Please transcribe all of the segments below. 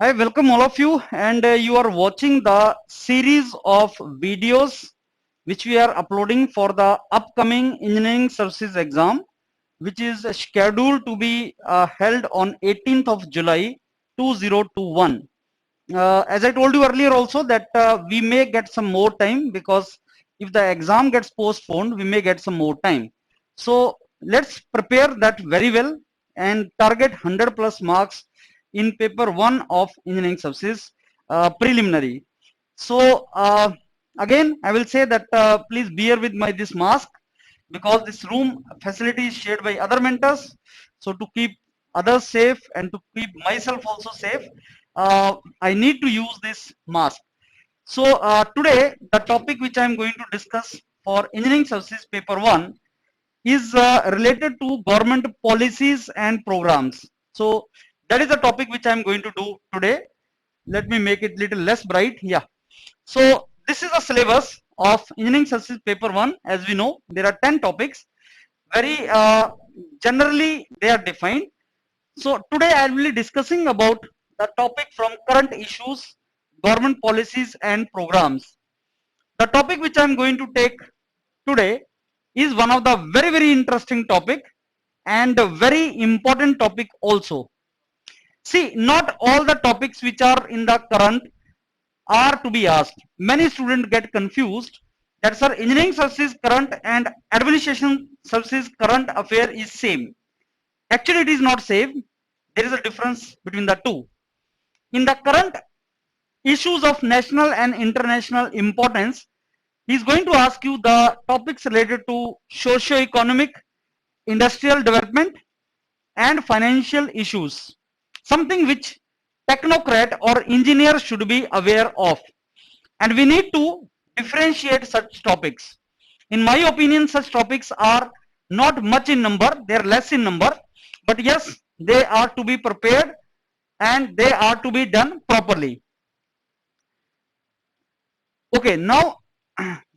I welcome all of you, and you are watching the series of videos which we are uploading for the upcoming engineering services exam, which is scheduled to be held on 18th of July 2021. As I told you earlier also that we may get some more time, because if the exam gets postponed, we may get some more time. So let's prepare that very well and target 100 plus marks in paper 1 of engineering services preliminary. So again I will say that please bear with my this mask, because this room facility is shared by other mentors. So to keep others safe and to keep myself also safe, I need to use this mask. So today the topic which I am going to discuss for engineering services paper 1 is related to government policies and programs. So that is the topic which I am going to do today. Let me make it little less bright. Yeah. So this is the syllabus of engineering services paper 1. As we know, there are 10 topics. Very generally they are defined. So today I will be discussing about the topic from current issues, government policies and programs. The topic which I am going to take today is one of the very interesting topic and a very important topic also. See, not all the topics which are in the current are to be asked. Many students get confused that sir, engineering services current and administration services current affair is same. Actually it is not same. There is a difference between the two. In the current issues of national and international importance, he is going to ask you the topics related to socio-economic, industrial development and financial issues, something which technocrat or engineer should be aware of, and we need to differentiate such topics. In my opinion, such topics are not much in number, they are less in number, but yes, they are to be prepared and they are to be done properly. Okay, now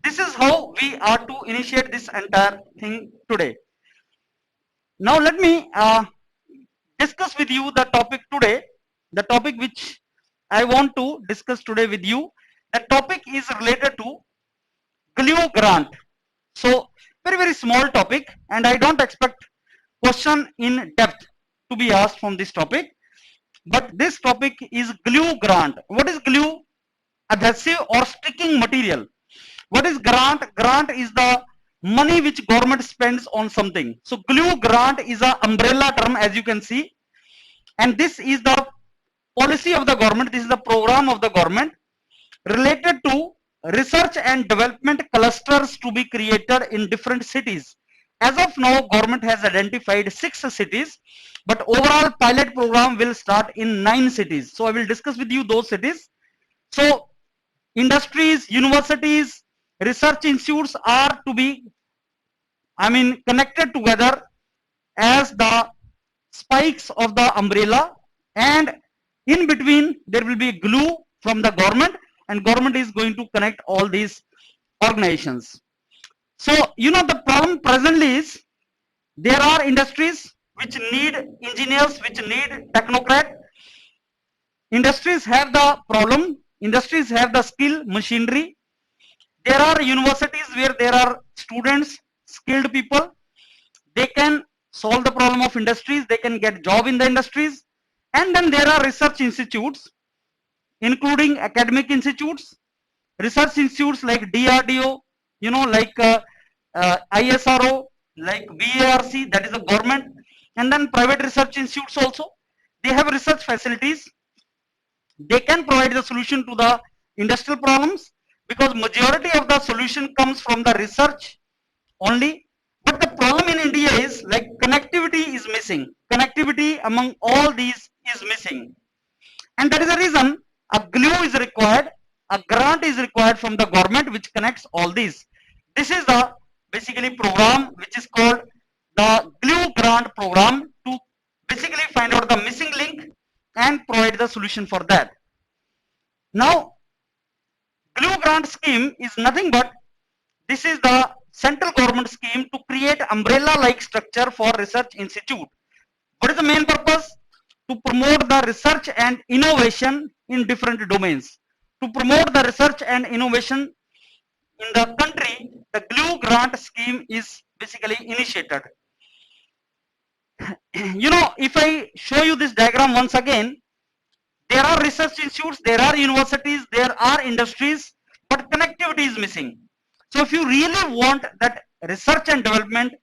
this is how we are to initiate this entire thing today. Now let me discuss with you the topic today, the topic which I want to discuss today with you. The topic is related to GLUE grant. So very small topic, and I don't expect question in depth to be asked from this topic. But this topic is GLUE grant. What is glue? Adhesive or sticking material. What is grant? Grant is the money which government spends on something. So GLUE grant is a umbrella term, as you can see, and this is the policy of the government. This is the program of the government related to research and development clusters to be created in different cities. As of now, government has identified 6 cities, but overall pilot program will start in 9 cities. So I will discuss with you those cities. So industries, universities, research institutes are to be, connected together as the spikes of the umbrella, and in between there will be glue from the government, and government is going to connect all these organizations. So the problem presently is there are industries which need engineers, which need technocrat. Industries have the problem, industries have the skill machinery. There are universities where there are students, skilled people. They can solve the problem of industries, they can get job in the industries. And then there are research institutes, including academic institutes, research institutes like DRDO, like ISRO, like VARC, that is the government. And then private research institutes also, they have research facilities. They can provide the solution to the industrial problems, because majority of the solution comes from the research only. But the problem in India is like connectivity is missing. Connectivity among all these is missing. And that is the reason a glue is required, a grant is required from the government which connects all these. This is the basically program which is called the glue grant program, to basically find out the missing link and provide the solution for that. Now, glue grant scheme is nothing but, this is the central government scheme to create umbrella like structure for research institute. What is the main purpose? to promote the research and innovation in different domains. To promote the research and innovation in the country, the GLUE grant scheme is basically initiated. You know, if I show you this diagram once again, there are research institutes, there are universities, there are industries, but connectivity is missing. So if you really want that research and development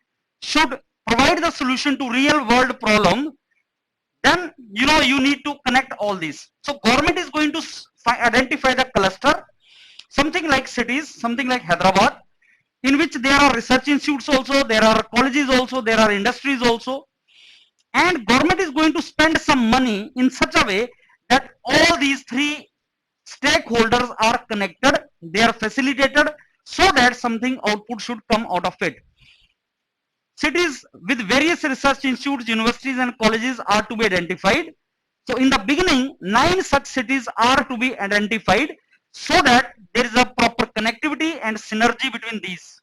should provide the solution to real world problem, then you know you need to connect all these. So government is going to identify the cluster, something like cities, something like Hyderabad, in which there are research institutes also, there are colleges also, there are industries also, and government is going to spend some money in such a way that all these three stakeholders are connected, they are facilitated, so that something output should come out of it. Cities with various research institutes, universities and colleges are to be identified. So in the beginning, 9 such cities are to be identified so that there is a proper connectivity and synergy between these.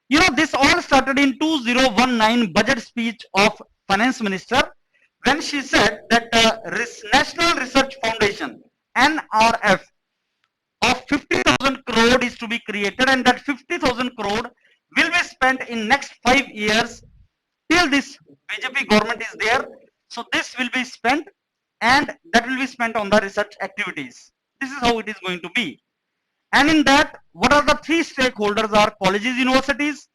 You know, this all started in 2019 budget speech of Finance Minister, when she said that National Research Foundation, NRF, of 50,000 crore is to be created, and that 50,000 crore will be spent in next 5 years till this BJP government is there. So this will be spent, and that will be spent on the research activities. This is how it is going to be. And in that, what are the three stakeholders are colleges, universities,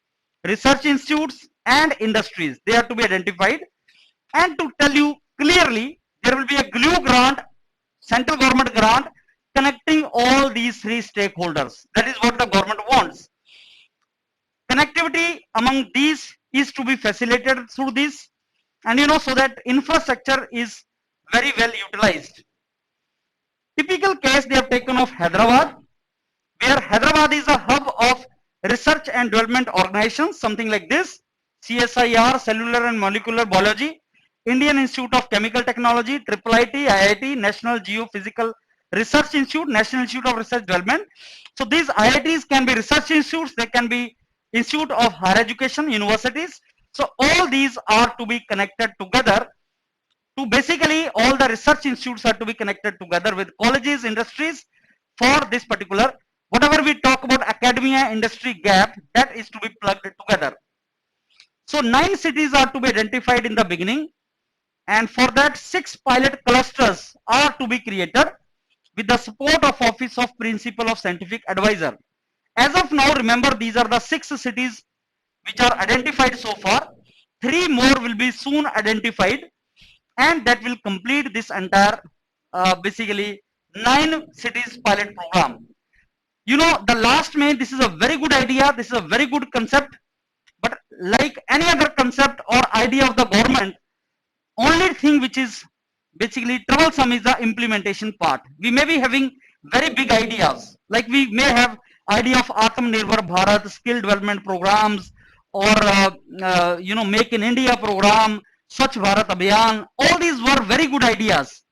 research institutes and industries. They are to be identified. And to tell you clearly, there will be a GLUE grant, central government grant, connecting all these three stakeholders. That is what the government wants. Connectivity among these is to be facilitated through this, and you know, so that infrastructure is very well utilized. Typical case they have taken of Hyderabad, where Hyderabad is a hub of research and development organizations, something like this: CSIR, Cellular and Molecular Biology, Indian Institute of Chemical Technology, IIIT, IIT, National Geophysical Research Institute, National Institute of Research Development. So these IITs can be research institutes, they can be Institute of Higher Education, universities. So all these are to be connected together. To basically, all the research institutes are to be connected together with colleges, industries for this particular, whatever we talk about academia industry gap, that is to be plugged together. So 9 cities are to be identified in the beginning, and for that 6 pilot clusters are to be created with the support of Office of Principal of Scientific Advisor. As of now, remember, these are the 6 cities which are identified so far. 3 more will be soon identified, and that will complete this entire basically 9 cities pilot program. You know, the last May, this is a very good idea, this is a very good concept, but like any other concept or idea of the government, only thing which is basically troublesome is the implementation part. We may be having very big ideas, like we may have idea of Atmanirbhar Bharat, skill development programs, or you know, Make in India program, Swachh Bharat Abhiyan. All these were very good ideas,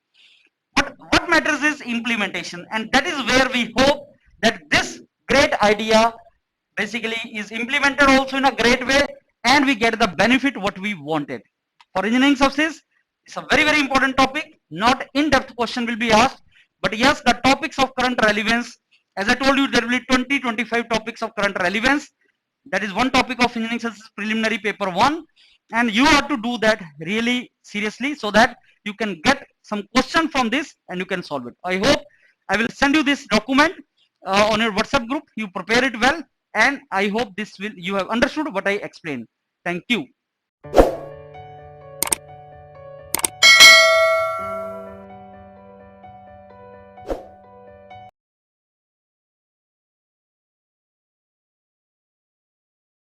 but what matters is implementation, and that is where we hope that this great idea basically is implemented also in a great way, and we get the benefit what we wanted. For engineering services, it's a very important topic. Not in-depth question will be asked, but yes, the topics of current relevance, as I told you, there will be 20-25 topics of current relevance. That is one topic of engineering services preliminary paper 1, and you have to do that really seriously so that you can get some question from this and you can solve it. I hope I will send you this document on your WhatsApp group. You prepare it well, and I hope this will, you have understood what I explained. Thank you.